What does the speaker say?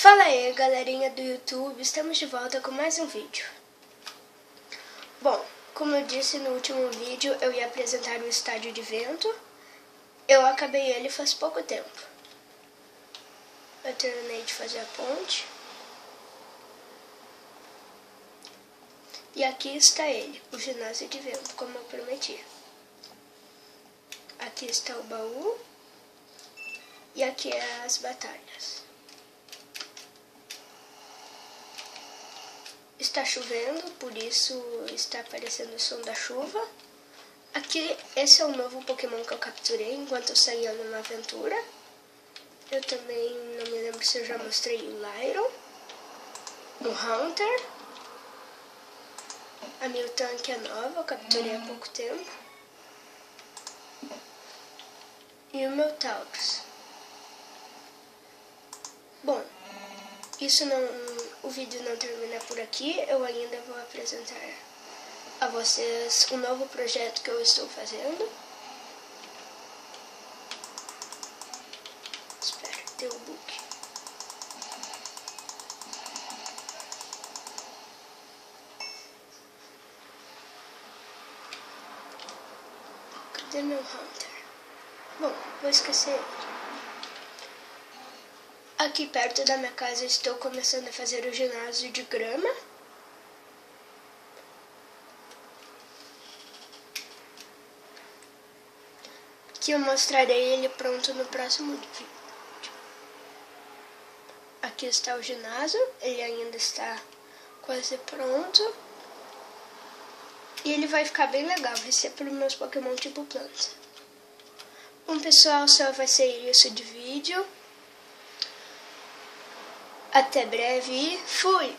Fala aí, galerinha do YouTube, estamos de volta com mais um vídeo. Bom, como eu disse no último vídeo, eu ia apresentar o estádio de vento. Eu acabei ele faz pouco tempo. Eu terminei de fazer a ponte. E aqui está ele, o ginásio de vento, como eu prometi. Aqui está o baú. E aqui é as batalhas. Está chovendo, por isso está aparecendo o som da chuva. Aqui, esse é o novo Pokémon que eu capturei enquanto eu saía numa aventura. Eu também não me lembro se eu já mostrei o Lyron, o Hunter. A Miltank é nova, eu capturei há pouco tempo. E o meu Taurus. Bom, o vídeo não termina por aqui, eu ainda vou apresentar a vocês um novo projeto que eu estou fazendo. Espera, deu o book. Cadê meu Hunter? Bom, vou esquecer ele. Aqui perto da minha casa estou começando a fazer o ginásio de grama. Que eu mostrarei ele pronto no próximo vídeo. Aqui está o ginásio, ele ainda está quase pronto. E ele vai ficar bem legal, vai ser para os meus Pokémon tipo planta. Bom pessoal, só vai ser isso de vídeo. Até breve e fui!